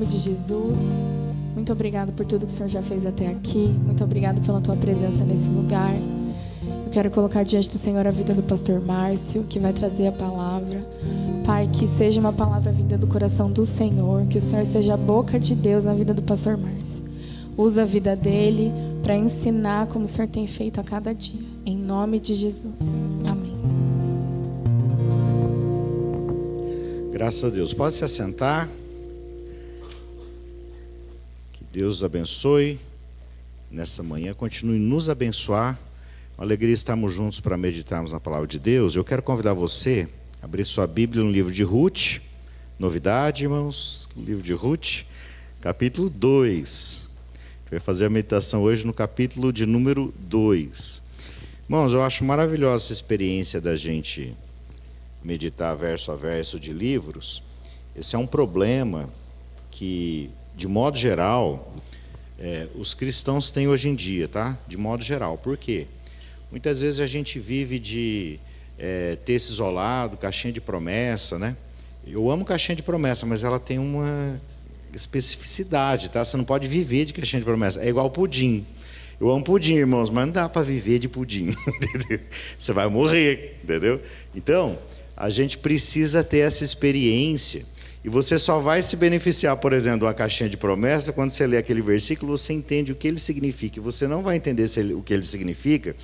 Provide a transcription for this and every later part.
nome de Jesus. Muito obrigado por tudo que o Senhor já fez até aqui. Muito obrigado pela tua presença nesse lugar. Eu quero colocar diante do Senhor a vida do pastor Márcio, que vai trazer a palavra. Pai, que seja uma palavra vinda do coração do Senhor, que o Senhor seja a boca de Deus na vida do pastor Márcio. Usa a vida dele para ensinar como o Senhor tem feito a cada dia. Em nome de Jesus. Amém. Graças a Deus. Pode se assentar. Que Deus os abençoe nessa manhã. Continue nos abençoar. Uma alegria estarmos juntos para meditarmos na palavra de Deus. Eu quero convidar você a abrir sua Bíblia no livro de Ruth. Novidade, irmãos. Livro de Ruth, capítulo 2. A gente vai fazer a meditação hoje no capítulo de número 2. Irmãos, eu acho maravilhosa essa experiência da gente meditar verso a verso de livros. Esse é um problema que, de modo geral, os cristãos têm hoje em dia, tá? De modo geral. Por quê? Muitas vezes a gente vive de texto isolado, caixinha de promessa, né? Eu amo caixinha de promessa, mas ela tem uma especificidade, tá? Você não pode viver de caixinha de promessa. É igual pudim. Eu amo pudim, irmãos, mas não dá para viver de pudim. Entendeu? Você vai morrer, entendeu? Então, a gente precisa ter essa experiência. E você só vai se beneficiar, por exemplo, de uma caixinha de promessa, quando você lê aquele versículo, você entende o que ele significa. E você não vai entender o que ele significa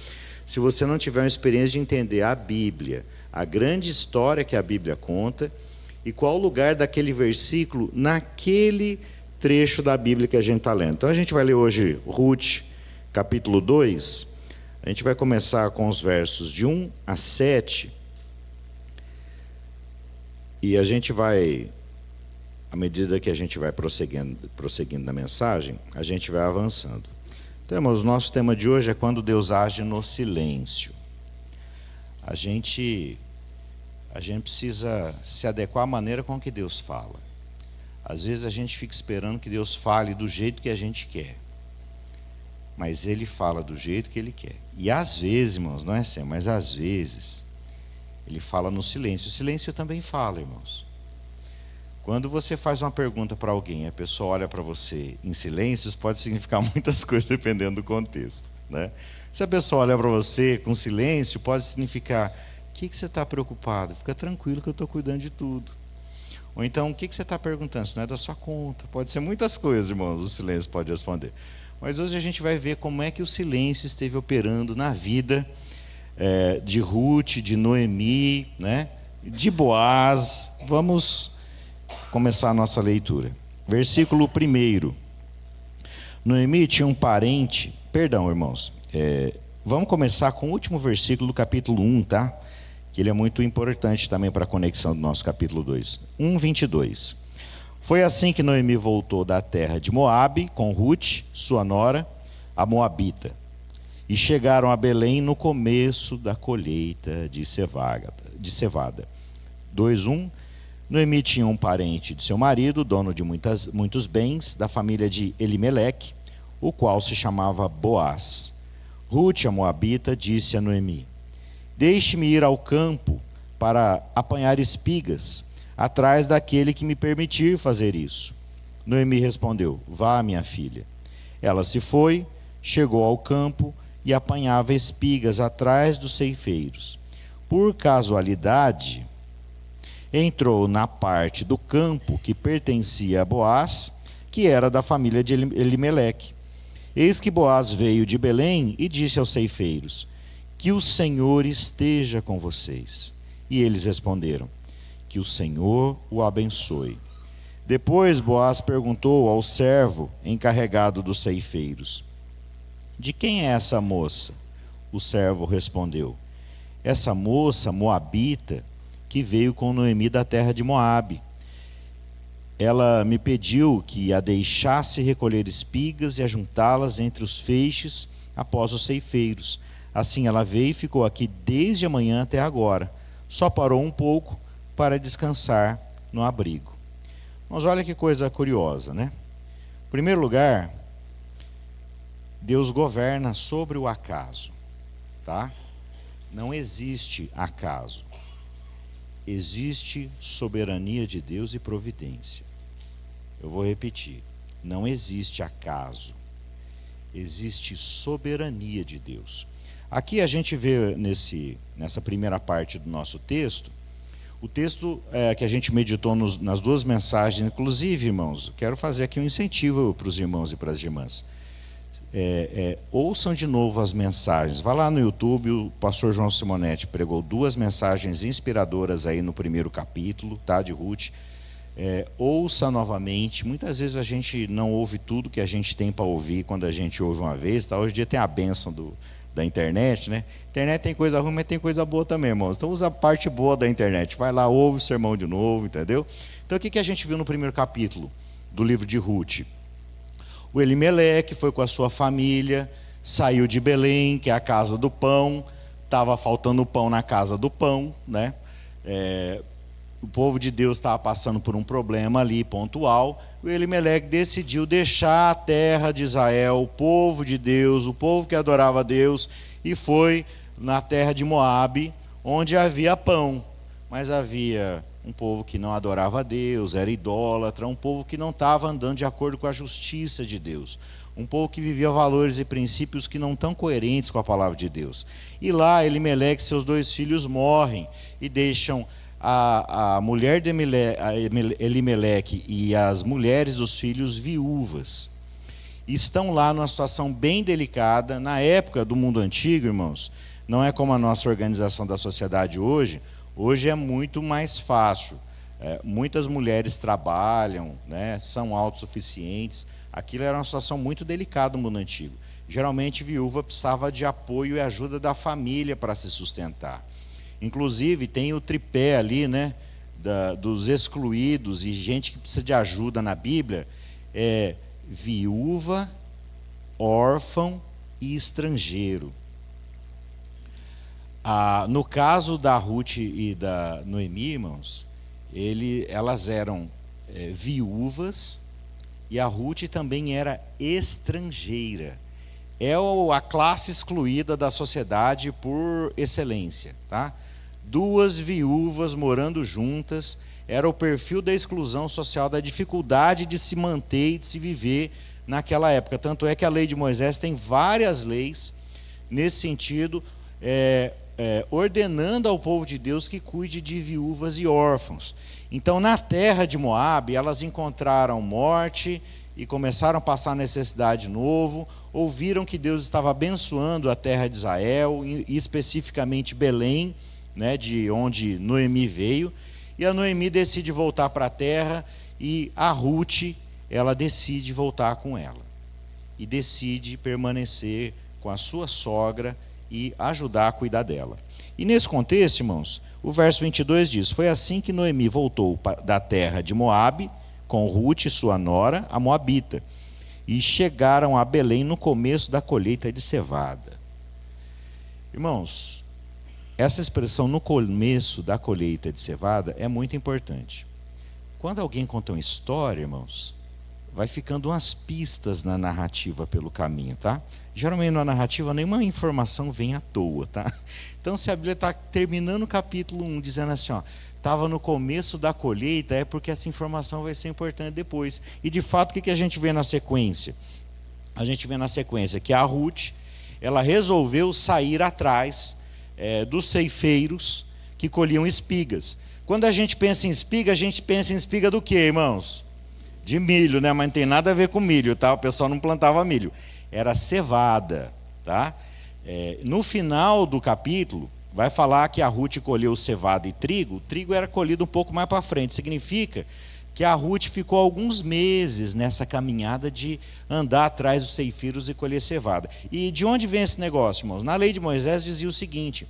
se você não tiver uma experiência de entender a Bíblia, a grande história que a Bíblia conta, e qual o lugar daquele versículo naquele trecho da Bíblia que a gente está lendo. Então a gente vai ler hoje Ruth, capítulo 2. A gente vai começar com os versos de 1 a 7. E a gente vai, à medida que a gente vai prosseguindo na mensagem, a gente vai avançando. Então, irmãos, o nosso tema de hoje é quando Deus age no silêncio. A gente precisa se adequar à maneira com que Deus fala. Às vezes a gente fica esperando que Deus fale do jeito que a gente quer. Mas Ele fala do jeito que Ele quer. E às vezes, irmãos, não é sempre, mas às vezes Ele fala no silêncio. O silêncio também fala, irmãos. Quando você faz uma pergunta para alguém, a pessoa olha para você em silêncio, isso pode significar muitas coisas dependendo do contexto, né? Se a pessoa olha para você com silêncio, pode significar: o que você está preocupado? Fica tranquilo que eu estou cuidando de tudo. Ou então, o que você está perguntando? Isso não é da sua conta. Pode ser muitas coisas, irmãos, o silêncio pode responder. Mas hoje a gente vai ver como é que o silêncio esteve operando na vida de Ruth, de Noemi, né? De Boaz. Vamos começar a nossa leitura. Versículo 1. Noemi tinha um parente. Perdão, irmãos. Vamos começar com o último versículo do capítulo 1, tá? Que ele é muito importante também para a conexão do nosso capítulo 2. 1:22. Foi assim que Noemi voltou da terra de Moabe com Ruth, sua nora, a moabita. E chegaram a Belém no começo da colheita de cevada. 2:1. Noemi tinha um parente de seu marido, dono de muitos bens, da família de Elimeleque, o qual se chamava Boaz. Ruth, a moabita, disse a Noemi: deixe-me ir ao campo para apanhar espigas, atrás daquele que me permitir fazer isso. Noemi respondeu: vá, minha filha. Ela se foi, chegou ao campo e apanhava espigas atrás dos ceifeiros. Por casualidade, entrou na parte do campo que pertencia a Boaz, que era da família de Elimeleque. Eis que Boaz veio de Belém e disse aos ceifeiros: que o Senhor esteja com vocês. E eles responderam: que o Senhor o abençoe. Depois Boaz perguntou ao servo encarregado dos ceifeiros: de quem é essa moça? O servo respondeu: essa moça moabita que veio com Noemi da terra de Moabe. Ela me pediu que a deixasse recolher espigas e ajuntá-las entre os feixes após os ceifeiros. Assim ela veio e ficou aqui desde a manhã até agora. Só parou um pouco para descansar no abrigo. Mas olha que coisa curiosa, né? Em primeiro lugar, Deus governa sobre o acaso, tá? Não existe acaso. Existe soberania de Deus e providência. Eu vou repetir. Não existe acaso. Existe soberania de Deus. Aqui a gente vê nessa primeira parte do nosso texto, o texto que a gente meditou nas duas mensagens. Inclusive, irmãos, quero fazer aqui um incentivo para os irmãos e para as irmãs. Ouçam de novo as mensagens. Vá lá no YouTube, o pastor João Simonetti pregou 2 mensagens inspiradoras aí no primeiro capítulo, tá, de Ruth. Ouça novamente. Muitas vezes a gente não ouve tudo que a gente tem para ouvir quando a gente ouve uma vez, tá? Hoje em dia tem a bênção da internet, né? Internet tem coisa ruim, mas tem coisa boa também, irmãos. Então usa a parte boa da internet. Vai lá, ouve o sermão de novo, entendeu? Então o que a gente viu no primeiro capítulo do livro de Ruth? O Elimeleque foi com a sua família, saiu de Belém, que é a casa do pão. Estava faltando pão na casa do pão, né? O povo de Deus estava passando por um problema ali pontual. O Elimeleque decidiu deixar a terra de Israel, o povo de Deus, o povo que adorava a Deus, e foi na terra de Moabe, onde havia pão. Mas havia um povo que não adorava a Deus, era idólatra, um povo que não estava andando de acordo com a justiça de Deus, um povo que vivia valores e princípios que não estão coerentes com a palavra de Deus. E lá Elimeleque e seus 2 filhos morrem e deixam a mulher de Elimeleque e as mulheres dos filhos viúvas. Estão lá numa situação bem delicada. Na época do mundo antigo, irmãos, não é como a nossa organização da sociedade hoje. Hoje é muito mais fácil. Muitas mulheres trabalham, né, são autossuficientes. Aquilo era uma situação muito delicada no mundo antigo. Geralmente, viúva precisava de apoio e ajuda da família para se sustentar. Inclusive, tem o tripé ali, né, dos excluídos e gente que precisa de ajuda na Bíblia. Viúva, órfão e estrangeiro. No caso da Ruth e da Noemi, irmãos, elas eram viúvas, e a Ruth também era estrangeira. A classe excluída da sociedade por excelência, tá? 2 viúvas morando juntas, era o perfil da exclusão social, da dificuldade de se manter e de se viver naquela época. Tanto é que a lei de Moisés tem várias leis nesse sentido, ordenando ao povo de Deus que cuide de viúvas e órfãos. Então, na terra de Moabe, elas encontraram morte e começaram a passar necessidade de novo. Ouviram que Deus estava abençoando a terra de Israel, e especificamente Belém, né, de onde Noemi veio. E a Noemi decide voltar para a terra, e a Ruth, ela decide voltar com ela. E decide permanecer com a sua sogra e ajudar a cuidar dela. E nesse contexto, irmãos, o verso 22 diz: foi assim que Noemi voltou da terra de Moabe, com Ruth, sua nora, a moabita, e chegaram a Belém no começo da colheita de cevada. Irmãos, essa expressão "no começo da colheita de cevada" é muito importante. Quando alguém conta uma história, irmãos, vai ficando umas pistas na narrativa pelo caminho, tá? Geralmente na narrativa nenhuma informação vem à toa, tá? Então, se a Bíblia está terminando o capítulo 1 dizendo assim, estava no começo da colheita, é porque essa informação vai ser importante depois. E de fato, o que a gente vê na sequência? A gente vê na sequência que a Ruth, ela resolveu sair atrás dos ceifeiros que colhiam espigas. Quando a gente pensa em espiga, a gente pensa em espiga do quê, irmãos? De milho, né? Mas não tem nada a ver com milho, tá? O pessoal não plantava milho. Era cevada, tá? No final do capítulo, vai falar que a Ruth colheu cevada e trigo. O trigo era colhido um pouco mais para frente. Significa que a Ruth ficou alguns meses nessa caminhada de andar atrás dos ceifeiros e colher cevada. E de onde vem esse negócio, irmãos? Na lei de Moisés dizia o seguinte: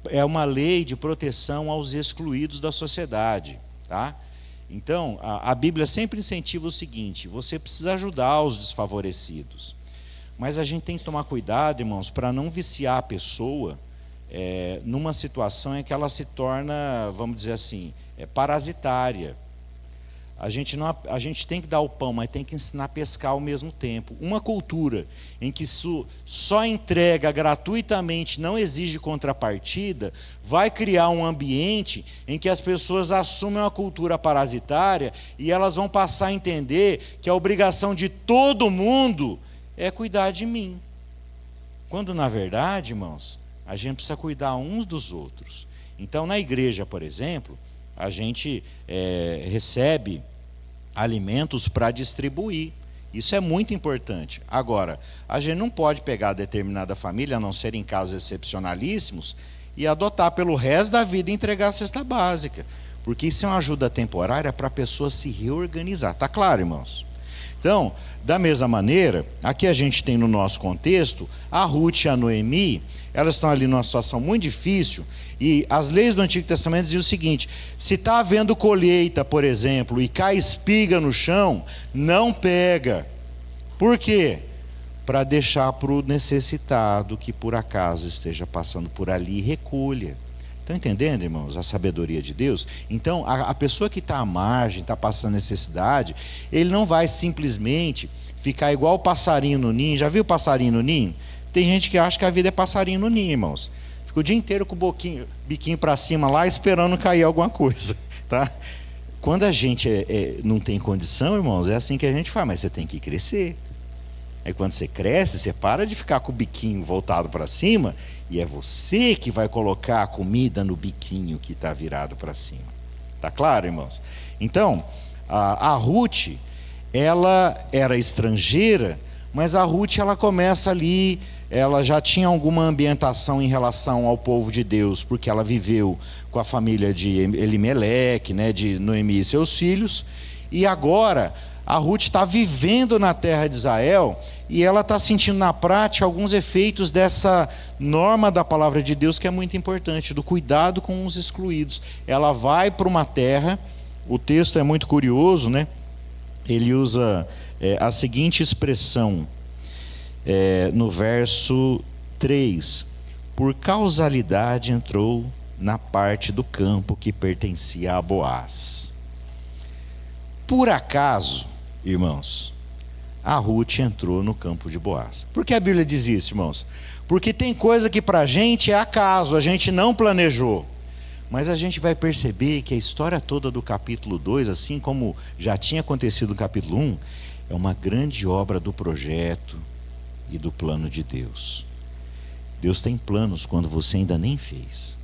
é uma lei de proteção aos excluídos da sociedade, tá? Então, a Bíblia sempre incentiva o seguinte: você precisa ajudar os desfavorecidos. Mas a gente tem que tomar cuidado, irmãos, para não viciar a pessoa numa situação em que ela se torna, vamos dizer assim, parasitária. a gente tem que dar o pão, mas tem que ensinar a pescar ao mesmo tempo. Uma cultura em que só entrega gratuitamente, não exige contrapartida, vai criar um ambiente em que as pessoas assumem uma cultura parasitária e elas vão passar a entender que a obrigação de todo mundo é cuidar de mim. Quando, na verdade, irmãos, a gente precisa cuidar uns dos outros. Então, na igreja, por exemplo, a gente recebe alimentos para distribuir. Isso é muito importante. Agora, a gente não pode pegar determinada família, a não ser em casos excepcionalíssimos, e adotar pelo resto da vida e entregar a cesta básica. Porque isso é uma ajuda temporária para a pessoa se reorganizar. Está claro, irmãos? Então, da mesma maneira, aqui a gente tem no nosso contexto, a Ruth e a Noemi, elas estão ali numa situação muito difícil, e as leis do Antigo Testamento diziam o seguinte: se está havendo colheita, por exemplo, e cai espiga no chão, não pega. Por quê? Para deixar para o necessitado que por acaso esteja passando por ali e recolha. Estão entendendo, irmãos, a sabedoria de Deus? Então, a pessoa que está à margem, está passando necessidade, ele não vai simplesmente ficar igual o passarinho no ninho. Já viu o passarinho no ninho? Tem gente que acha que a vida é passarinho no ninho, irmãos. Fica o dia inteiro com o biquinho para cima lá, esperando cair alguma coisa, tá? Quando a gente não tem condição, irmãos, é assim que a gente faz, mas você tem que crescer. Aí quando você cresce, você para de ficar com o biquinho voltado para cima, e é você que vai colocar a comida no biquinho que está virado para cima. Tá claro, irmãos? Então, a Ruth, ela era estrangeira, mas a Ruth, ela começa ali, ela já tinha alguma ambientação em relação ao povo de Deus, porque ela viveu com a família de Elimeleque, né, de Noemi e seus filhos, e agora a Ruth está vivendo na terra de Israel, e ela está sentindo na prática alguns efeitos dessa norma da palavra de Deus, que é muito importante, do cuidado com os excluídos. Ela vai para uma terra, o texto é muito curioso, né? Ele usa a seguinte expressão, no verso 3: por causalidade entrou na parte do campo que pertencia a Boaz. Por acaso, irmãos, a Ruth entrou no campo de Boaz. Por que a Bíblia diz isso, irmãos? Porque tem coisa que para a gente é acaso, a gente não planejou. Mas a gente vai perceber que a história toda do capítulo 2, assim como já tinha acontecido no capítulo 1, é uma grande obra do projeto e do plano de Deus. Deus tem planos quando você ainda nem fez.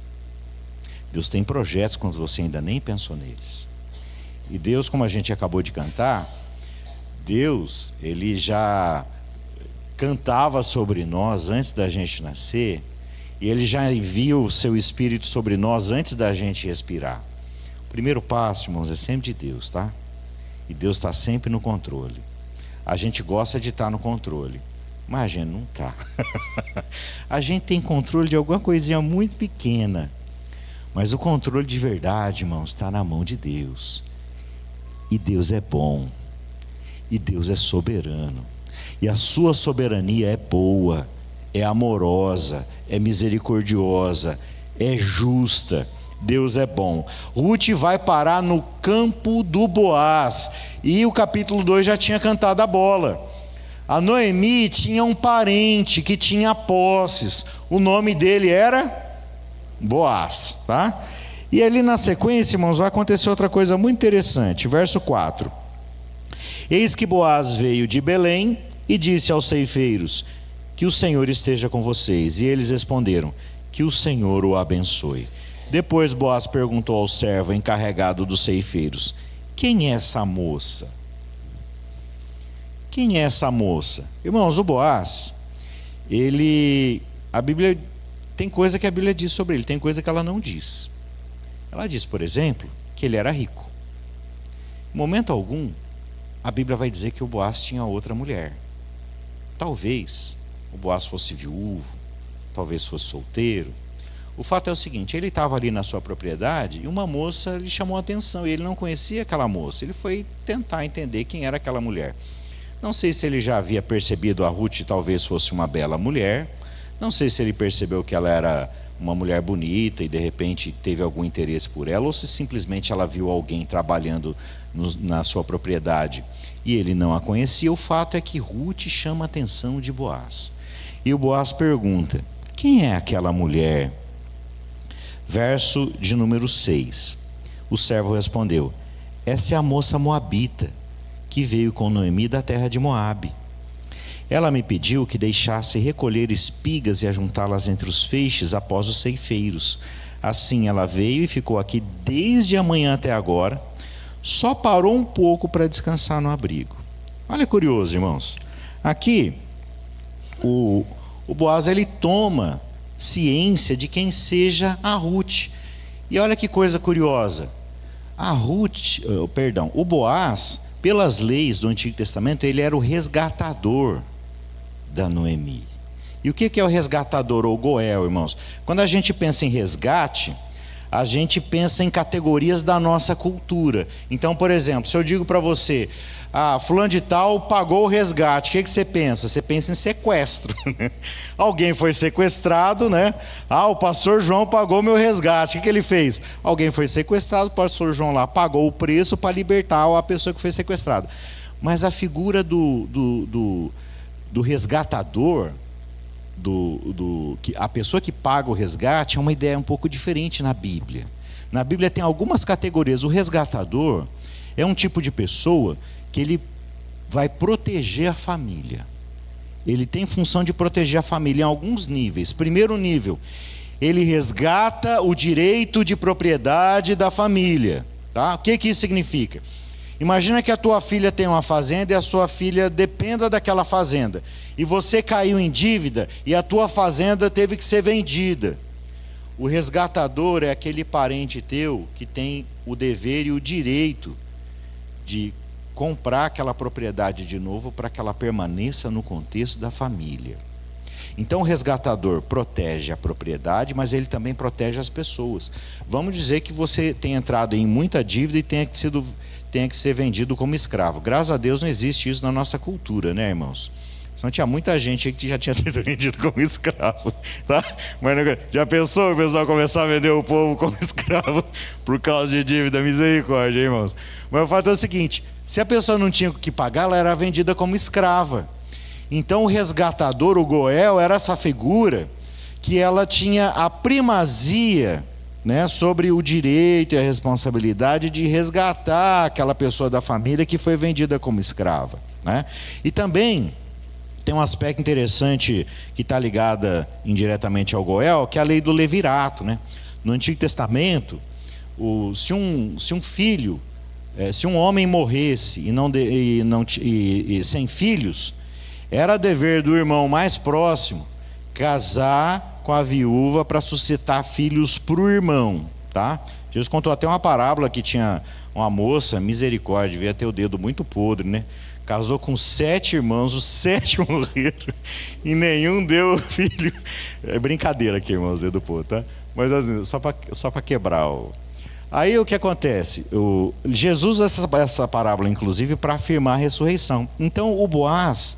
Deus tem projetos quando você ainda nem pensou neles. E Deus, como a gente acabou de cantar, Deus, Ele já cantava sobre nós antes da gente nascer, e Ele já envia o seu Espírito sobre nós antes da gente respirar. O primeiro passo, irmãos, é sempre de Deus, tá? E Deus está sempre no controle. A gente gosta de estar no controle, mas a gente não está. A gente tem controle de alguma coisinha muito pequena, mas o controle de verdade, irmãos, está na mão de Deus. E Deus é bom. E Deus é soberano, e a sua soberania é boa, é amorosa, é misericordiosa, é justa. Deus é bom. Ruth vai parar no campo do Boaz, e o capítulo 2 já tinha cantado a bola. A Noemi tinha um parente que tinha posses, o nome dele era Boaz, tá? E ali na sequência, irmãos, vai acontecer outra coisa muito interessante, verso 4. Eis que Boaz veio de Belém e disse aos ceifeiros: que o Senhor esteja com vocês. E eles responderam: que o Senhor o abençoe. Depois Boaz perguntou ao servo encarregado dos ceifeiros: quem é essa moça? Quem é essa moça? Irmãos, o Boaz, a Bíblia, tem coisa que a Bíblia diz sobre ele, tem coisa que ela não diz. Ela diz, por exemplo, que ele era rico. Em momento algum, a Bíblia vai dizer que o Boaz tinha outra mulher. Talvez o Boaz fosse viúvo, talvez fosse solteiro. O fato é o seguinte: ele estava ali na sua propriedade e uma moça lhe chamou a atenção, e ele não conhecia aquela moça. Ele foi tentar entender quem era aquela mulher. Não sei se ele já havia percebido a Ruth, talvez fosse uma bela mulher. Não sei se ele percebeu que ela era uma mulher bonita e de repente teve algum interesse por ela, ou se simplesmente ela viu alguém trabalhando na sua propriedade e ele não a conhecia. O fato é que Ruth chama a atenção de Boaz. E o Boaz pergunta: quem é aquela mulher? Verso de número 6. O servo respondeu: essa é a moça moabita, que veio com Noemi da terra de Moabe. Ela me pediu que deixasse recolher espigas e ajuntá-las entre os feixes após os ceifeiros. Assim ela veio e ficou aqui desde a manhã até agora, só parou um pouco para descansar no abrigo. Olha, curioso, irmãos. Aqui, o Boaz, ele toma ciência de quem seja a Ruth. E olha que coisa curiosa. O Boaz, pelas leis do Antigo Testamento, ele era o resgatador da Noemi. E o que é o resgatador ou Goel, irmãos? Quando a gente pensa em resgate, a gente pensa em categorias da nossa cultura. Então, por exemplo, se eu digo para você: fulano de tal pagou o resgate, o que você pensa? Você pensa em sequestro. Alguém foi sequestrado, né? O pastor João pagou meu resgate. O que ele fez? Alguém foi sequestrado, o pastor João lá pagou o preço para libertar a pessoa que foi sequestrada. Mas a figura do resgatador, a pessoa que paga o resgate, é uma ideia um pouco diferente na Bíblia. Na Bíblia tem algumas categorias. O resgatador é um tipo de pessoa que ele vai proteger a família. Ele tem função de proteger a família em alguns níveis. Primeiro nível, ele resgata o direito de propriedade da família, tá? O que isso significa? Imagina que a tua filha tem uma fazenda e a sua filha dependa daquela fazenda. E você caiu em dívida e a tua fazenda teve que ser vendida. O resgatador é aquele parente teu que tem o dever e o direito de comprar aquela propriedade de novo para que ela permaneça no contexto da família. Então o resgatador protege a propriedade, mas ele também protege as pessoas. Vamos dizer que você tem entrado em muita dívida e tenha que ser vendido como escravo. Graças a Deus não existe isso na nossa cultura, né, irmãos? Senão tinha muita gente que já tinha sido vendido como escravo, tá? Mas já pensou o pessoal começar a vender o povo como escravo por causa de dívida? Misericórdia, hein, irmãos? Mas o fato é o seguinte: se a pessoa não tinha o que pagar, ela era vendida como escrava. Então o resgatador, o Goel, era essa figura que ela tinha a primazia, né, sobre o direito e a responsabilidade de resgatar aquela pessoa da família que foi vendida como escrava, né? E também tem um aspecto interessante que está ligado indiretamente ao Goel, que é a lei do levirato, né? No Antigo Testamento, se um homem morresse e sem filhos, era dever do irmão mais próximo casar com a viúva para suscitar filhos para o irmão, tá? Jesus contou até uma parábola que tinha uma moça, misericórdia, devia ter o dedo muito podre, né? Casou com 7 irmãos, os 7 morreram e nenhum deu filho. É brincadeira aqui, irmãos, dedo podre, tá? Mas assim, só para quebrar o... Aí o que acontece? Jesus usa essa parábola, inclusive, para afirmar a ressurreição. Então o Boaz,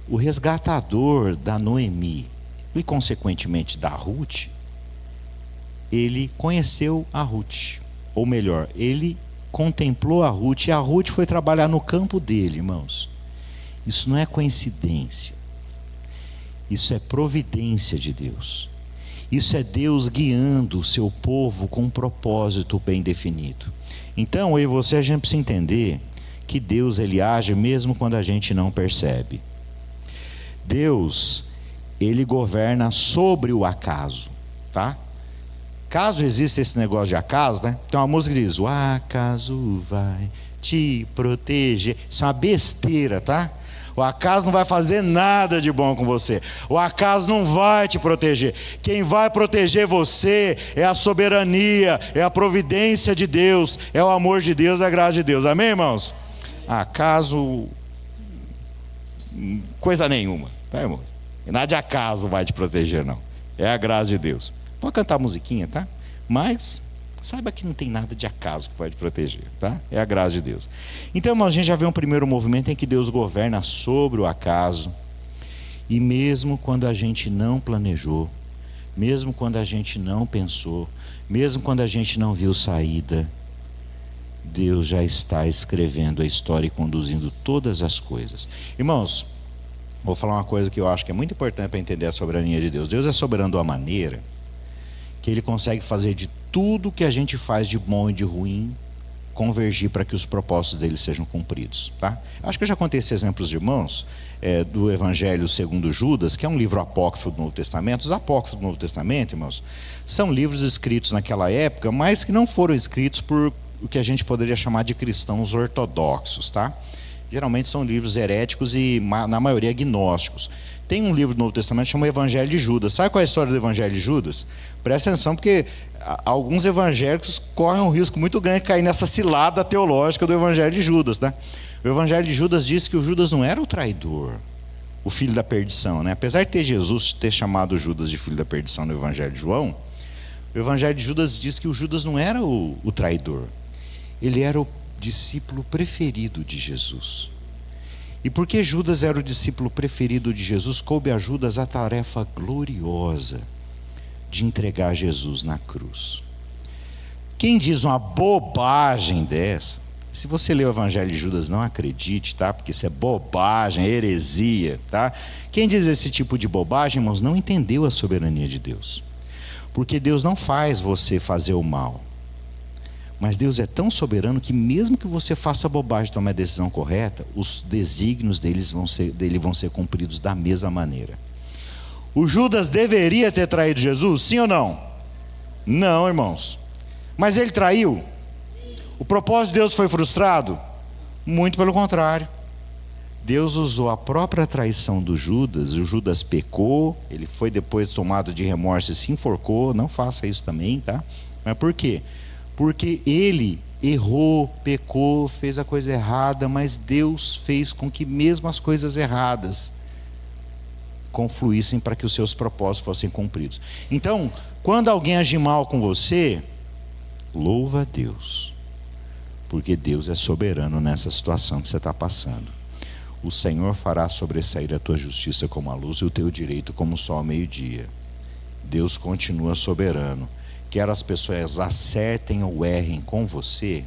o resgatador da Noemi e consequentemente da Ruth, ele conheceu a Ruth, ou melhor, ele contemplou a Ruth e a Ruth foi trabalhar no campo dele, irmãos. Isso não é coincidência, isso é providência de Deus. Isso é Deus guiando o seu povo com um propósito bem definido. Então, eu e você, a gente precisa entender que Deus, ele age mesmo quando a gente não percebe. Deus, ele governa sobre o acaso, tá? Caso exista esse negócio de acaso, né? Tem uma música que diz: o acaso vai te proteger. Isso é uma besteira, tá? O acaso não vai fazer nada de bom com você. O acaso não vai te proteger. Quem vai proteger você é a soberania, é a providência de Deus, é o amor de Deus, é a graça de Deus. Amém, irmãos? Acaso, coisa nenhuma, tá, irmãos? Nada de acaso vai te proteger, não. É a graça de Deus. Pode cantar a musiquinha, tá? Mas saiba que não tem nada de acaso que vai te proteger, tá? É a graça de Deus. Então, irmãos, a gente já vê um primeiro movimento em que Deus governa sobre o acaso. E mesmo quando a gente não planejou, mesmo quando a gente não pensou, mesmo quando a gente não viu saída, Deus já está escrevendo a história e conduzindo todas as coisas. Irmãos, vou falar uma coisa que eu acho que é muito importante para entender a soberania de Deus. Deus é soberano de uma maneira que Ele consegue fazer de tudo que a gente faz de bom e de ruim convergir para que os propósitos dele sejam cumpridos, tá? Acho que eu já contei esses exemplos, irmãos, do Evangelho segundo Judas, que é um livro apócrifo do Novo Testamento. Os apócrifos do Novo Testamento, irmãos, são livros escritos naquela época, mas que não foram escritos por o que a gente poderia chamar de cristãos ortodoxos, tá? Geralmente são livros heréticos e, na maioria, agnósticos. Tem um livro do Novo Testamento que chama Evangelho de Judas. Sabe qual é a história do Evangelho de Judas? Presta atenção, porque alguns evangélicos correm um risco muito grande de cair nessa cilada teológica do Evangelho de Judas, né? O Evangelho de Judas diz que o Judas não era o traidor, o filho da perdição, né? Apesar de Jesus ter chamado Judas de filho da perdição no Evangelho de João, o Evangelho de Judas diz que o Judas não era o traidor. Ele era o discípulo preferido de Jesus. E porque Judas era o discípulo preferido de Jesus, coube a Judas a tarefa gloriosa de entregar Jesus na cruz. Quem diz uma bobagem dessa, se você ler o Evangelho de Judas, não acredite, tá? Porque isso é bobagem, é heresia, tá? Quem diz esse tipo de bobagem, irmãos, não entendeu a soberania de Deus. Porque Deus não faz você fazer o mal. Mas Deus é tão soberano que mesmo que você faça bobagem e tome a decisão correta, os desígnios dele vão ser cumpridos da mesma maneira. O Judas deveria ter traído Jesus, sim ou não? Não, irmãos. Mas ele traiu? O propósito de Deus foi frustrado? Muito pelo contrário. Deus usou a própria traição do Judas. O Judas pecou, ele foi depois tomado de remorso e se enforcou. Não faça isso também, tá? Mas por quê? Porque ele errou, pecou, fez a coisa errada, mas Deus fez com que mesmo as coisas erradas confluíssem para que os seus propósitos fossem cumpridos. Então, quando alguém agir mal com você, louva a Deus, porque Deus é soberano nessa situação que você está passando. O Senhor fará sobressair a tua justiça como a luz e o teu direito como o sol ao meio-dia. Deus continua soberano. Quer as pessoas acertem ou errem com você,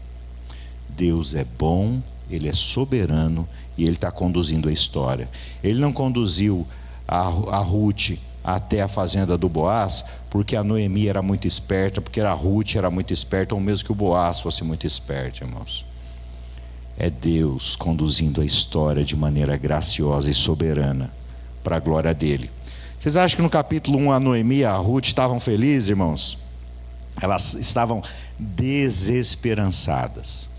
Deus é bom, Ele é soberano e Ele está conduzindo a história. Ele não conduziu a Ruth até a fazenda do Boaz porque a Noemi era muito esperta, porque a Ruth era muito esperta, ou mesmo que o Boaz fosse muito esperto, irmãos. É Deus conduzindo a história de maneira graciosa e soberana para a glória dele. Vocês acham que no capítulo 1 a Noemi e a Ruth estavam felizes, irmãos? Elas estavam desesperançadas.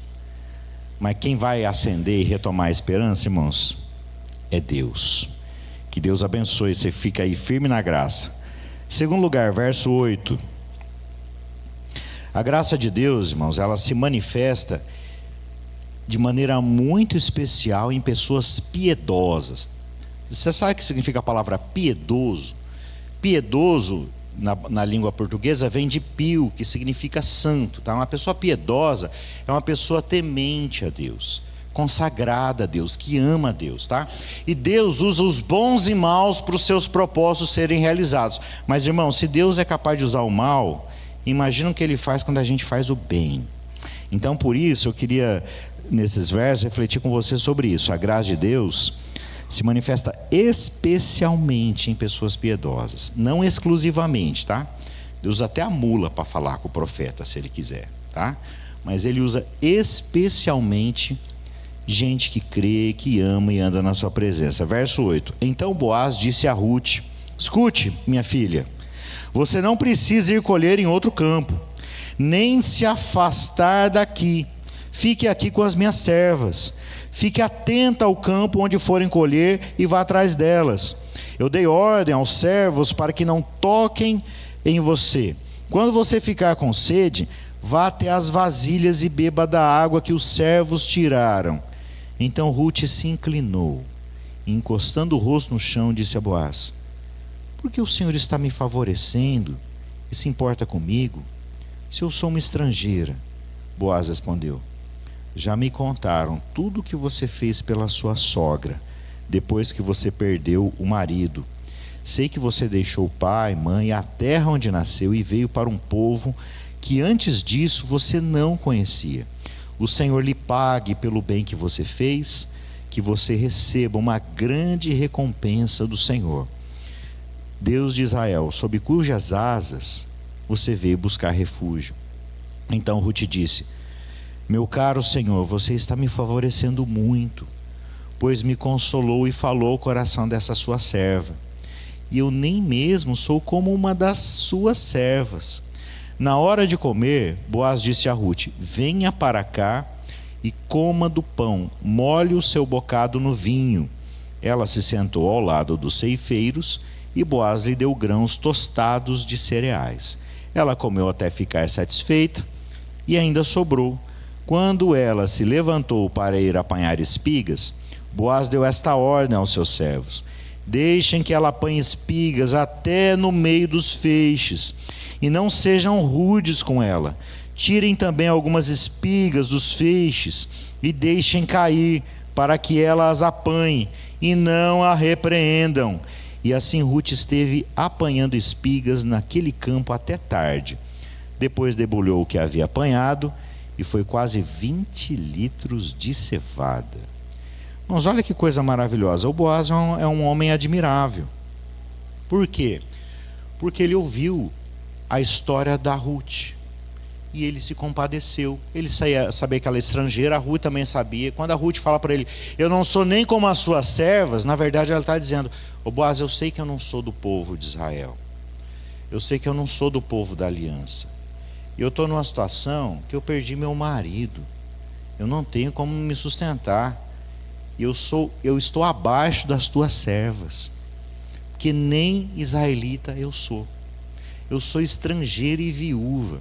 Mas quem vai acender e retomar a esperança, irmãos, é Deus. Que Deus abençoe, você fica aí firme na graça. Segundo lugar, verso 8. A graça de Deus, irmãos, ela se manifesta de maneira muito especial em pessoas piedosas. Você sabe o que significa a palavra piedoso? Piedoso, na língua portuguesa, vem de pio, que significa santo, tá? Uma pessoa piedosa é uma pessoa temente a Deus, consagrada a Deus, que ama a Deus, tá? E Deus usa os bons e maus para os seus propósitos serem realizados. Mas, irmão, se Deus é capaz de usar o mal, imagina o que Ele faz quando a gente faz o bem. Então, por isso, eu queria, nesses versos, refletir com você sobre isso. A graça de Deus se manifesta especialmente em pessoas piedosas, não exclusivamente, tá? Deus usa até a mula para falar com o profeta, se Ele quiser, tá? Mas Ele usa especialmente gente que crê, que ama e anda na sua presença. Verso 8. Então Boaz disse a Ruth: escute, minha filha, você não precisa ir colher em outro campo, nem se afastar daqui. Fique aqui com as minhas servas. Fique atenta ao campo onde forem colher e vá atrás delas. Eu dei ordem aos servos para que não toquem em você. Quando você ficar com sede, vá até as vasilhas e beba da água que os servos tiraram. Então Ruth se inclinou e, encostando o rosto no chão, disse a Boaz: por que o Senhor está me favorecendo e se importa comigo, se eu sou uma estrangeira? Boaz respondeu: já me contaram tudo o que você fez pela sua sogra, depois que você perdeu o marido. Sei que você deixou pai, mãe, a terra onde nasceu e veio para um povo que antes disso você não conhecia. O Senhor lhe pague pelo bem que você fez, que você receba uma grande recompensa do Senhor, Deus de Israel, sob cujas asas você veio buscar refúgio. Então Ruth disse: meu caro Senhor, você está me favorecendo muito, pois me consolou e falou o coração dessa sua serva. E eu nem mesmo sou como uma das suas servas. Na hora de comer, Boaz disse a Ruth: venha para cá e coma do pão, molhe o seu bocado no vinho. Ela se sentou ao lado dos ceifeiros e Boaz lhe deu grãos tostados de cereais. Ela comeu até ficar satisfeita e ainda sobrou. Quando ela se levantou para ir apanhar espigas, Boaz deu esta ordem aos seus servos: deixem que ela apanhe espigas até no meio dos feixes, e não sejam rudes com ela. Tirem também algumas espigas dos feixes e deixem cair, para que ela as apanhe, e não a repreendam. E assim Ruth esteve apanhando espigas naquele campo até tarde. Depois debulhou o que havia apanhado, e foi quase 20 litros de cevada. Mas olha que coisa maravilhosa. O Boaz é um homem admirável. Por quê? Porque ele ouviu a história da Ruth e ele se compadeceu. Ele sabia que ela é estrangeira, a Ruth também sabia. Quando a Ruth fala para ele: eu não sou nem como as suas servas, na verdade ela está dizendo: ô Boaz, eu sei que eu não sou do povo de Israel, eu sei que eu não sou do povo da aliança, e eu estou numa situação que eu perdi meu marido, eu não tenho como me sustentar, eu estou abaixo das tuas servas, que nem israelita eu sou estrangeira e viúva,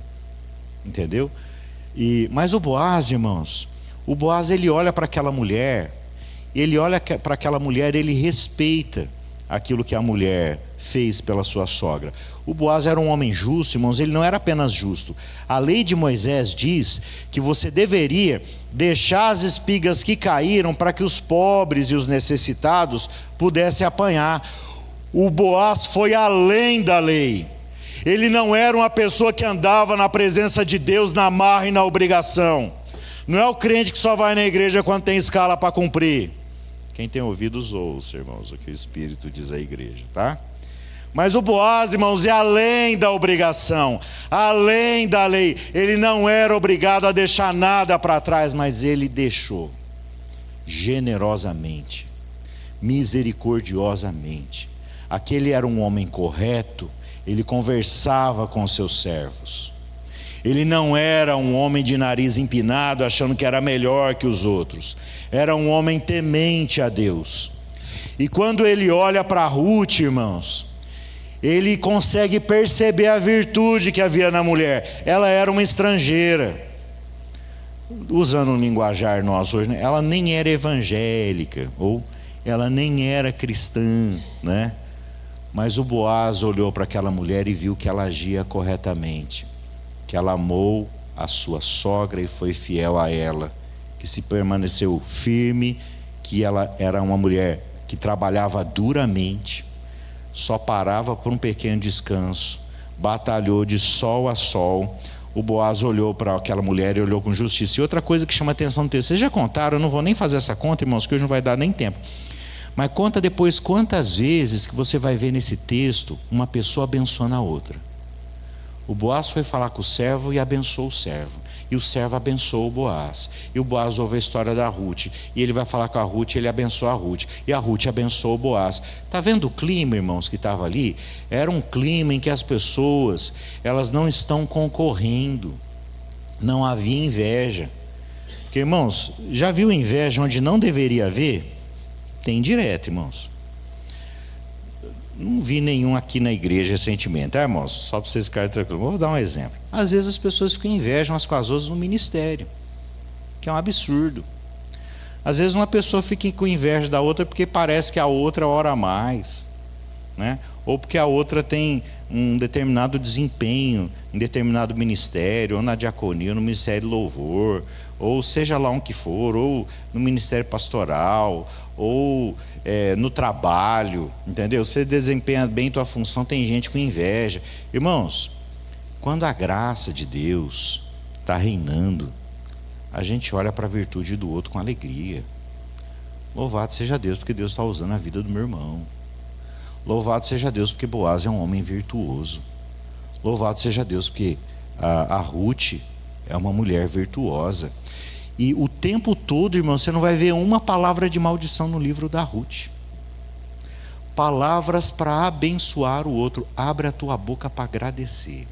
entendeu? Mas o Boaz, irmãos, o Boaz, ele olha para aquela mulher, ele respeita aquilo que a mulher fez pela sua sogra. O Boaz era um homem justo, irmãos. Ele não era apenas justo. A lei de Moisés diz que você deveria deixar as espigas que caíram para que os pobres e os necessitados pudessem apanhar. O Boaz foi além da lei. Ele não era uma pessoa que andava na presença de Deus na marra e na obrigação. Não é o crente que só vai na igreja quando tem escala para cumprir. Quem tem ouvidos ouça, irmãos, o que o Espírito diz à igreja, tá? Mas o Boaz, irmãos, é além da obrigação, além da lei. Ele não era obrigado a deixar nada para trás, mas ele deixou generosamente, misericordiosamente. Aquele era um homem correto, ele conversava com os seus servos. Ele não era um homem de nariz empinado, achando que era melhor que os outros. Era um homem temente a Deus. E quando ele olha para Ruth, irmãos, ele consegue perceber a virtude que havia na mulher. Ela era uma estrangeira. Usando um linguajar nosso hoje, né? Ela nem era evangélica, ou ela nem era cristã, né? Mas o Boaz olhou para aquela mulher e viu que ela agia corretamente, que ela amou a sua sogra e foi fiel a ela, que se permaneceu firme, que ela era uma mulher que trabalhava duramente, só parava por um pequeno descanso, batalhou de sol a sol. O Boaz olhou para aquela mulher e olhou com justiça. E outra coisa que chama atenção no texto, vocês já contaram, eu não vou nem fazer essa conta, irmãos, que hoje não vai dar nem tempo, mas conta depois quantas vezes que você vai ver nesse texto uma pessoa abençoando a outra. O Boaz foi falar com o servo e abençoou o servo, e o servo abençoou o Boaz, e o Boaz ouve a história da Ruth, e ele vai falar com a Ruth, ele abençoa a Ruth, e a Ruth abençoou o Boaz. Está vendo o clima, irmãos, que estava ali? Era um clima em que as pessoas, elas não estão concorrendo, não havia inveja. Porque, irmãos, já viu inveja onde não deveria haver? Tem direto, irmãos. Não vi nenhum aqui na igreja recentemente, tá, irmãos? Só para vocês ficarem tranquilos. Vou dar um exemplo. Às vezes as pessoas ficam invejam umas com as outras no ministério, que é um absurdo. Às vezes uma pessoa fica com inveja da outra porque parece que a outra ora mais, né? Ou porque a outra tem um determinado desempenho em determinado ministério, ou na diaconia, ou no ministério de louvor, ou seja lá onde que for, ou no ministério pastoral, ou no trabalho, entendeu? Você desempenha bem tua função, tem gente com inveja. Irmãos, quando a graça de Deus está reinando, a gente olha para a virtude do outro com alegria. Louvado seja Deus porque Deus está usando a vida do meu irmão. Louvado seja Deus porque Boaz é um homem virtuoso. Louvado seja Deus porque a Ruth é uma mulher virtuosa. E o tempo todo, irmão, você não vai ver uma palavra de maldição no livro da Ruth. Palavras para abençoar o outro. Abre a tua boca para agradecer.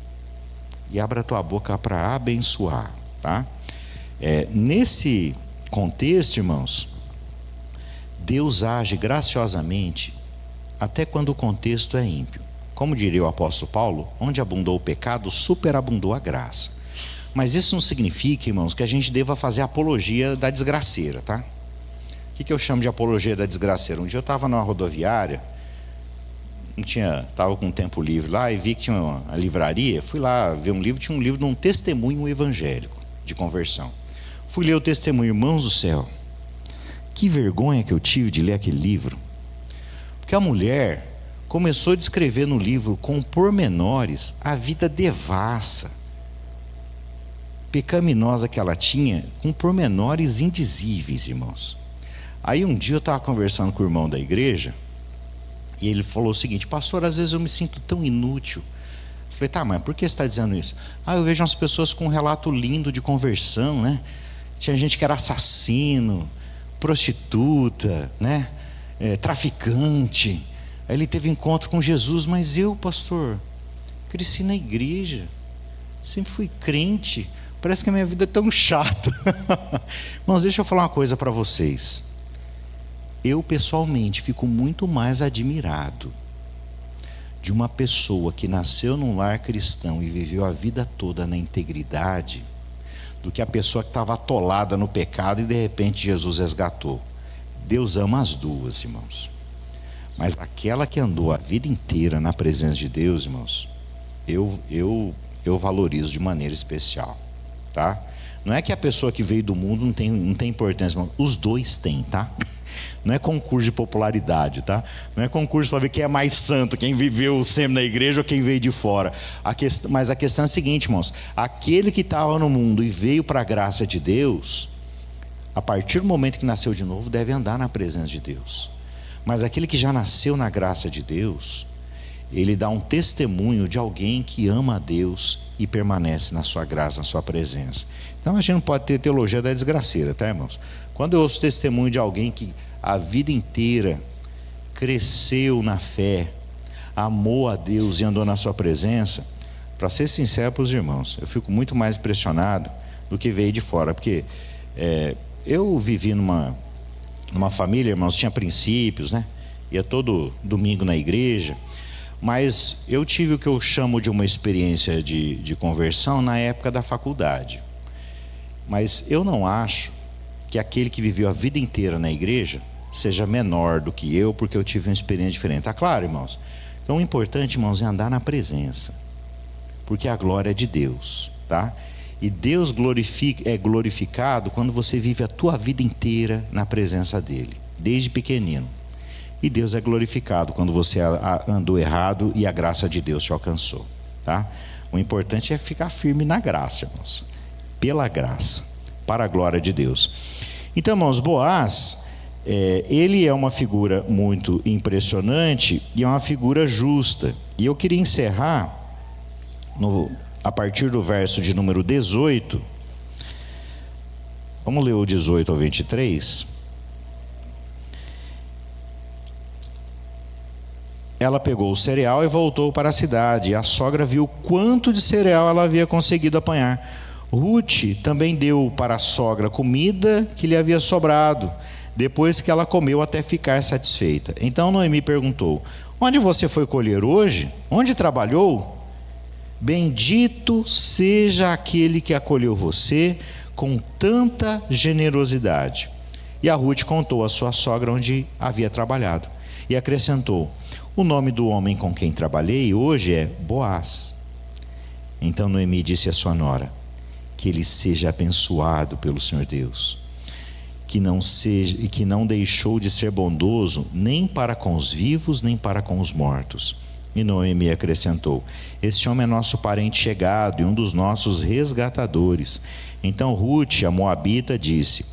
E abre a tua boca para abençoar, tá? Nesse contexto, irmãos, Deus age graciosamente até quando o contexto é ímpio. Como diria o apóstolo Paulo, onde abundou o pecado, superabundou a graça. Mas isso não significa, irmãos, que a gente deva fazer apologia da desgraceira, tá? O que eu chamo de apologia da desgraceira? Um dia eu estava numa rodoviária, estava com tempo livre lá e vi que tinha uma livraria. Fui lá ver um livro, tinha um livro de um testemunho evangélico de conversão. Fui ler o testemunho, irmãos do céu. Que vergonha que eu tive de ler aquele livro. Porque a mulher começou a descrever no livro com pormenores a vida devassa, pecaminosa que ela tinha, com pormenores indizíveis, irmãos. Aí um dia eu estava conversando com o irmão da igreja e ele falou o seguinte: pastor, às vezes eu me sinto tão inútil. Eu falei, tá, mas por que você está dizendo isso? Eu vejo umas pessoas com um relato lindo de conversão, né? Tinha gente que era assassino, prostituta, né? Traficante. Aí ele teve encontro com Jesus. Mas eu, pastor, cresci na igreja, sempre fui crente, parece que a minha vida é tão chata. Irmãos, deixa eu falar uma coisa para vocês. Eu pessoalmente fico muito mais admirado de uma pessoa que nasceu num lar cristão e viveu a vida toda na integridade, do que a pessoa que estava atolada no pecado e de repente Jesus resgatou. Deus ama as duas, irmãos. Mas aquela que andou a vida inteira na presença de Deus, irmãos, eu valorizo de maneira especial, tá? Não é que a pessoa que veio do mundo não tem importância, irmão. Os dois têm, tá? Não é concurso de popularidade, tá? Não é concurso para ver quem é mais santo, quem viveu sempre na igreja ou quem veio de fora. Mas a questão é a seguinte, irmãos: aquele que estava no mundo e veio para a graça de Deus, a partir do momento que nasceu de novo, deve andar na presença de Deus. Mas aquele que já nasceu na graça de Deus, ele dá um testemunho de alguém que ama a Deus e permanece na sua graça, na sua presença. Então a gente não pode ter teologia da desgraceira, tá, irmãos? Quando eu ouço testemunho de alguém que a vida inteira cresceu na fé, amou a Deus e andou na sua presença, para ser sincero para os irmãos, eu fico muito mais impressionado do que veio de fora. Porque eu vivi numa família, irmãos, tinha princípios, né? Ia todo domingo na igreja. Mas eu tive o que eu chamo de uma experiência de conversão na época da faculdade. Mas eu não acho que aquele que viveu a vida inteira na igreja seja menor do que eu, porque eu tive uma experiência diferente. Tá claro, irmãos? Então o importante, irmãos, é andar na presença, porque a glória é de Deus, tá? E Deus é glorificado quando você vive a tua vida inteira na presença dele, desde pequenino. E Deus é glorificado quando você andou errado e a graça de Deus te alcançou, tá? O importante é ficar firme na graça, irmãos. Pela graça, para a glória de Deus. Então, irmãos, Boaz, ele é uma figura muito impressionante e é uma figura justa. E eu queria encerrar a partir do verso de número 18. Vamos ler o 18 ao 23. Ela pegou o cereal e voltou para a cidade. E a sogra viu quanto de cereal ela havia conseguido apanhar. Ruth também deu para a sogra comida que lhe havia sobrado, depois que ela comeu até ficar satisfeita. Então Noemi perguntou: onde você foi colher hoje? Onde trabalhou? Bendito seja aquele que acolheu você com tanta generosidade. E a Ruth contou à sua sogra onde havia trabalhado. E acrescentou: O nome do homem com quem trabalhei hoje é Boaz. Então Noemi disse à sua nora: que ele seja abençoado pelo Senhor Deus, que não deixou de ser bondoso nem para com os vivos nem para com os mortos. E Noemi acrescentou: este homem é nosso parente chegado e um dos nossos resgatadores. Então Rute, a moabita, disse: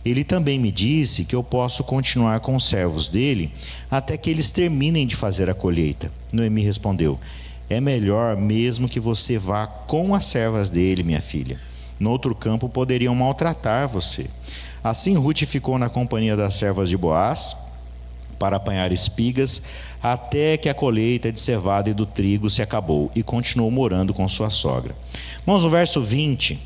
ele também me disse que eu posso continuar com os servos dele até que eles terminem de fazer a colheita. Noemi respondeu: é melhor mesmo que você vá com as servas dele, minha filha. No outro campo poderiam maltratar você. Assim Rute ficou na companhia das servas de Boaz para apanhar espigas até que a colheita de cevada e do trigo se acabou, e continuou morando com sua sogra. Irmãos, no verso 20,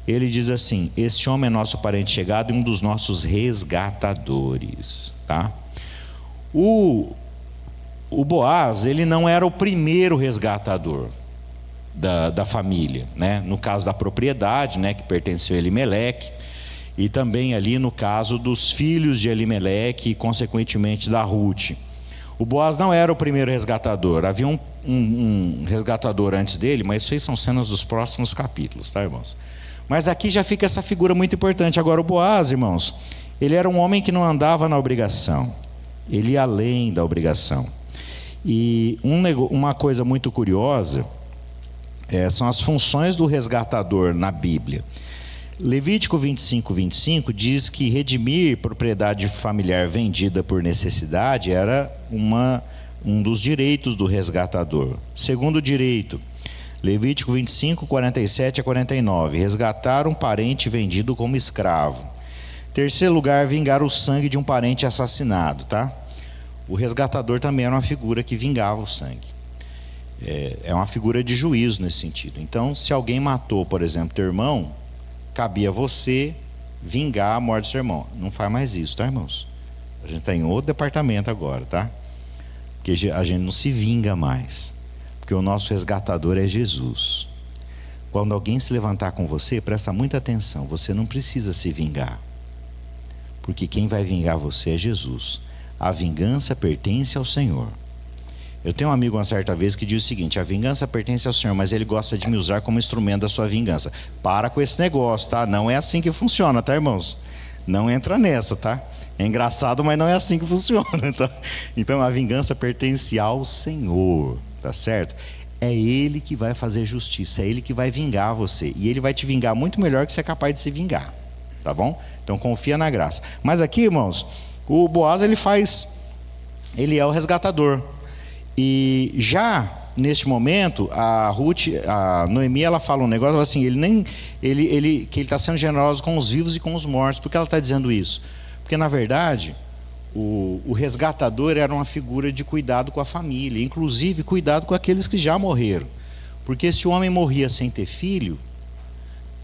ele diz assim: este homem é nosso parente chegado e um dos nossos resgatadores. Tá? O Boaz, ele não era o primeiro resgatador da família, né? No caso da propriedade, né, que pertenceu a Elimeleque, e também ali no caso dos filhos de Elimeleque e consequentemente da Rute. O Boaz não era o primeiro resgatador, havia um resgatador antes dele, mas isso aí são cenas dos próximos capítulos, tá, irmãos? Mas aqui já fica essa figura muito importante. Agora, o Boaz, irmãos, ele era um homem que não andava na obrigação, ele ia além da obrigação. E uma coisa muito curiosa são as funções do resgatador na Bíblia. Levítico 25:25 diz que redimir propriedade familiar vendida por necessidade era um dos direitos do resgatador. Segundo direito, Levítico 25:47-49, resgatar um parente vendido como escravo. Terceiro lugar, vingar o sangue de um parente assassinado, tá? O resgatador também era uma figura que vingava o sangue. É uma figura de juízo nesse sentido. Então, se alguém matou, por exemplo, teu irmão, cabia a você vingar a morte do seu irmão. Não faz mais isso, tá, irmãos? A gente está em outro departamento agora, tá? Porque a gente não se vinga mais, porque o nosso resgatador é Jesus. Quando alguém se levantar com você, presta muita atenção, você não precisa se vingar, porque quem vai vingar você é Jesus. A vingança pertence ao Senhor. Eu tenho um amigo uma certa vez que diz o seguinte: a vingança pertence ao Senhor, mas ele gosta de me usar como instrumento da sua vingança. Para com esse negócio, tá? Não é assim que funciona, tá, irmãos? Não entra nessa, tá? É engraçado, mas não é assim que funciona, tá? Então a vingança pertence ao Senhor, tá certo? É Ele que vai fazer justiça, é Ele que vai vingar você. E Ele vai te vingar muito melhor que você é capaz de se vingar, tá bom? Então confia na graça. Mas aqui, irmãos, o Boaz, ele é o resgatador. E já neste momento, a Noemi, ela fala um negócio assim: que ele está sendo generoso com os vivos e com os mortos. Por que ela está dizendo isso? Porque na verdade o resgatador era uma figura de cuidado com a família, inclusive cuidado com aqueles que já morreram. Porque se o homem morria sem ter filho,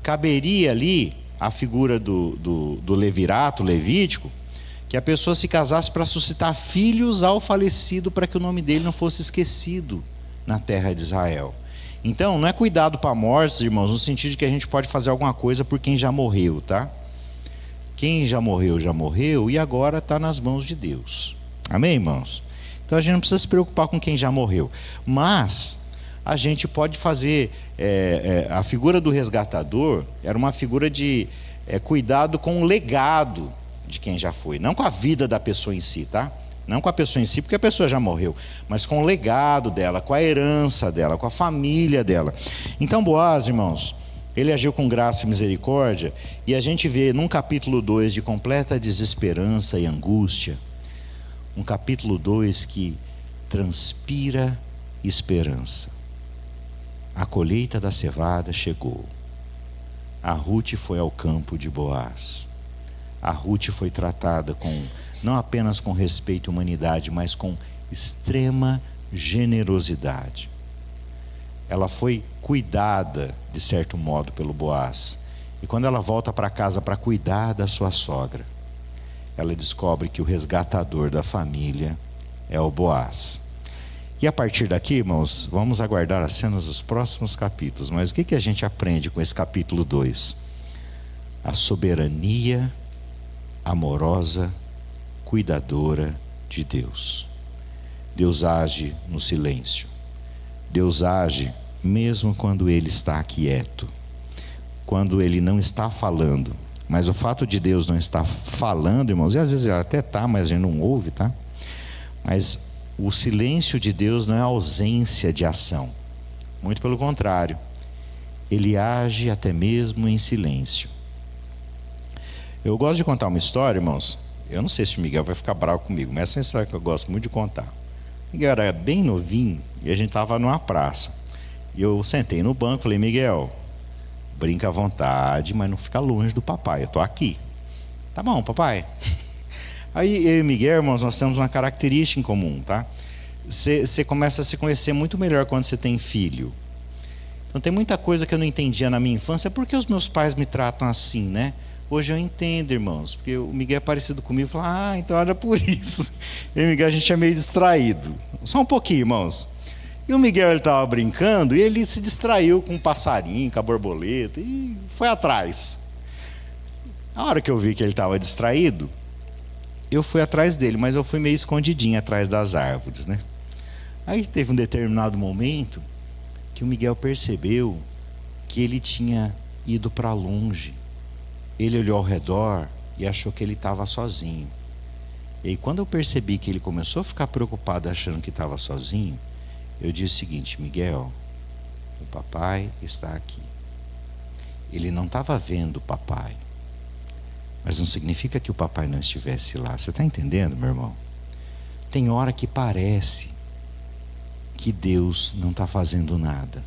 caberia ali a figura do levirato, levítico, que a pessoa se casasse para suscitar filhos ao falecido, para que o nome dele não fosse esquecido na terra de Israel. Então, não é cuidado para mortos, irmãos, no sentido de que a gente pode fazer alguma coisa por quem já morreu, tá? Quem já morreu e agora está nas mãos de Deus. Amém, irmãos? Então a gente não precisa se preocupar com quem já morreu. Mas a gente pode fazer... a figura do resgatador era uma figura de cuidado com o legado de quem já foi, não com a vida da pessoa em si, tá? Não com a pessoa em si, porque a pessoa já morreu, mas com o legado dela, com a herança dela, com a família dela. Então Boaz, irmãos, ele agiu com graça e misericórdia, e a gente vê num capítulo 2 de completa desesperança e angústia, um capítulo 2 que transpira esperança. A colheita da cevada chegou. A Rute foi ao campo de Boaz. A Rute foi tratada não apenas com respeito e humanidade, mas com extrema generosidade. Ela foi cuidada, de certo modo, pelo Boaz. E quando ela volta para casa para cuidar da sua sogra, ela descobre que o resgatador da família é o Boaz. E a partir daqui, irmãos, vamos aguardar as cenas dos próximos capítulos. Mas o que a gente aprende com esse capítulo 2? A soberania amorosa, cuidadora de Deus. Deus age no silêncio. Deus age mesmo quando Ele está quieto, quando Ele não está falando. Mas o fato de Deus não estar falando, irmãos, e às vezes Ele até está, mas a gente não ouve, tá? Mas o silêncio de Deus não é ausência de ação. Muito pelo contrário. Ele age até mesmo em silêncio. Eu gosto de contar uma história, irmãos. Eu não sei se o Miguel vai ficar bravo comigo, mas essa é uma história que eu gosto muito de contar. O Miguel era bem novinho e a gente estava numa praça. E eu sentei no banco e falei: Miguel, brinca à vontade, mas não fica longe do papai, eu estou aqui. Tá bom, papai. Aí eu e o Miguel, irmãos, nós temos uma característica em comum, tá? Você começa a se conhecer muito melhor quando você tem filho. Então tem muita coisa que eu não entendia na minha infância. Por que os meus pais me tratam assim, né? Hoje eu entendo, irmãos, porque o Miguel é parecido comigo e fala: então era por isso. E o Miguel, a gente é meio distraído. Só um pouquinho, irmãos. E o Miguel, ele estava brincando e ele se distraiu com um passarinho, com a borboleta e foi atrás. A hora que eu vi que ele estava distraído, eu fui atrás dele, mas eu fui meio escondidinho atrás das árvores, né? Aí teve um determinado momento que o Miguel percebeu que ele tinha ido para longe. Ele olhou ao redor e achou que ele estava sozinho. E aí, quando eu percebi que ele começou a ficar preocupado achando que estava sozinho, eu disse o seguinte: Miguel, o papai está aqui. Ele não estava vendo o papai, mas não significa que o papai não estivesse lá. Você está entendendo, meu irmão? Tem hora que parece que Deus não está fazendo nada.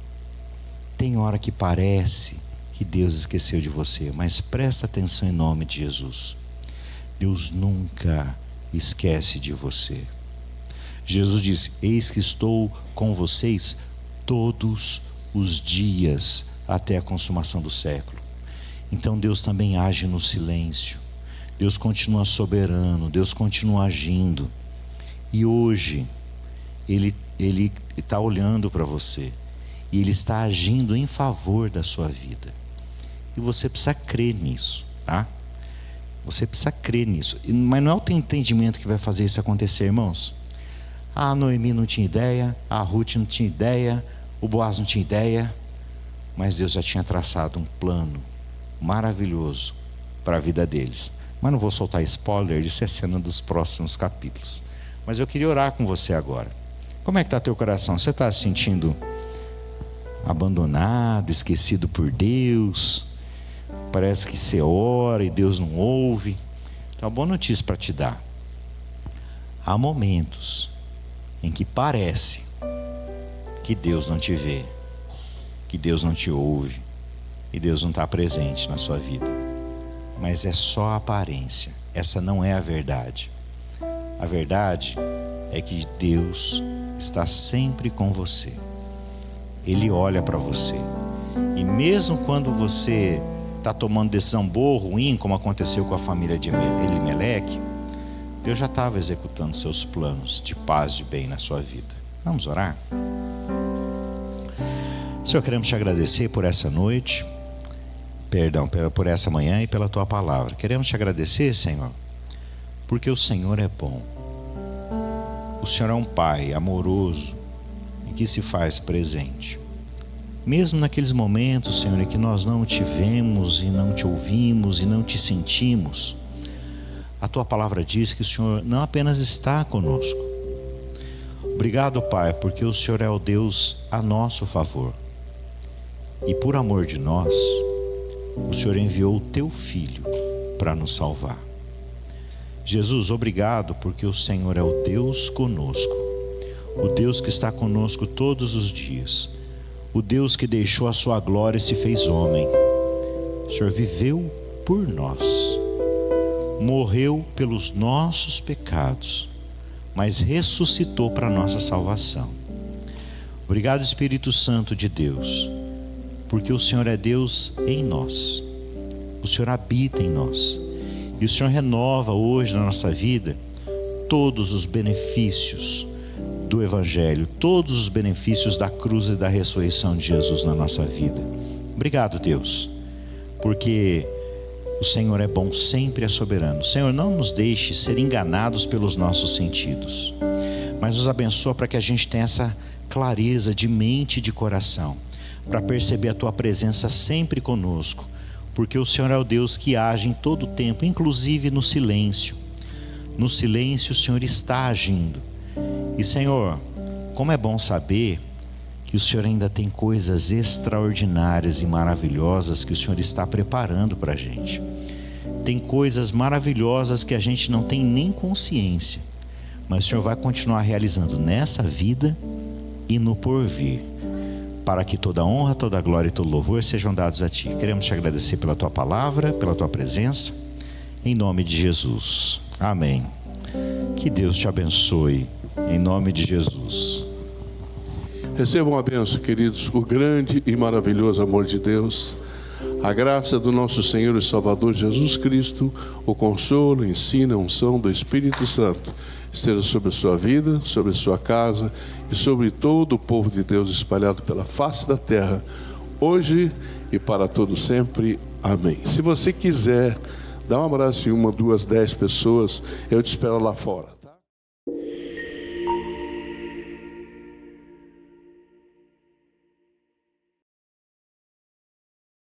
Tem hora que parece que Deus esqueceu de você, mas presta atenção em nome de Jesus. Deus nunca esquece de você. Jesus disse: eis que estou com vocês todos os dias até a consumação do século. Então Deus também age no silêncio. Deus continua soberano, Deus continua agindo. E hoje Ele está olhando para você e Ele está agindo em favor da sua vida. E você precisa crer nisso, tá? Você precisa crer nisso. Mas não é o teu entendimento que vai fazer isso acontecer, irmãos. A Noemi não tinha ideia, a Ruth não tinha ideia, o Boaz não tinha ideia, mas Deus já tinha traçado um plano maravilhoso para a vida deles. Mas não vou soltar spoiler, isso é cena dos próximos capítulos. Mas eu queria orar com você agora. Como é que está teu coração? Você está se sentindo abandonado, esquecido por Deus? Parece que você ora e Deus não ouve. Então, uma boa notícia para te dar. Há momentos em que parece que Deus não te vê, que Deus não te ouve e Deus não está presente na sua vida. Mas é só aparência. Essa não é a verdade. A verdade é que Deus está sempre com você. Ele olha para você. E mesmo quando você está tomando decisão boa ou ruim, como aconteceu com a família de Elimeleque, Deus já estava executando seus planos de paz, de bem na sua vida. Vamos orar? Senhor, queremos te agradecer por essa noite, por essa manhã e pela tua palavra. Queremos te agradecer, Senhor, porque o Senhor é bom. O Senhor é um Pai amoroso e que se faz presente. Mesmo naqueles momentos, Senhor, em que nós não te vemos e não te ouvimos e não te sentimos, a tua palavra diz que o Senhor não apenas está conosco. Obrigado, Pai, porque o Senhor é o Deus a nosso favor. E por amor de nós, o Senhor enviou o teu Filho para nos salvar. Jesus, obrigado porque o Senhor é o Deus conosco, o Deus que está conosco todos os dias, o Deus que deixou a sua glória e se fez homem. O Senhor viveu por nós, morreu pelos nossos pecados, mas ressuscitou para a nossa salvação. Obrigado, Espírito Santo de Deus, porque o Senhor é Deus em nós, o Senhor habita em nós, e o Senhor renova hoje na nossa vida todos os benefícios do Evangelho, todos os benefícios da cruz e da ressurreição de Jesus na nossa vida. Obrigado, Deus, porque o Senhor é bom, sempre é soberano. Senhor, não nos deixe ser enganados pelos nossos sentidos, mas nos abençoa para que a gente tenha essa clareza de mente e de coração, para perceber a Tua presença sempre conosco, porque o Senhor é o Deus que age em todo o tempo, inclusive no silêncio. No silêncio o Senhor está agindo. E Senhor, como é bom saber que o Senhor ainda tem coisas extraordinárias e maravilhosas que o Senhor está preparando para a gente. Tem coisas maravilhosas que a gente não tem nem consciência, mas o Senhor vai continuar realizando nessa vida e no porvir, para que toda honra, toda glória e todo louvor sejam dados a Ti. Queremos te agradecer pela Tua palavra, pela Tua presença, em nome de Jesus. Amém. Que Deus te abençoe, em nome de Jesus. Recebam a bênção, queridos, o grande e maravilhoso amor de Deus, a graça do nosso Senhor e Salvador Jesus Cristo, o consolo, o ensino, a unção do Espírito Santo esteja sobre a sua vida, sobre a sua casa e sobre todo o povo de Deus espalhado pela face da terra, hoje e para todo sempre. Amém. Se você quiser dar um abraço em 1, 2, 10 pessoas, eu te espero lá fora.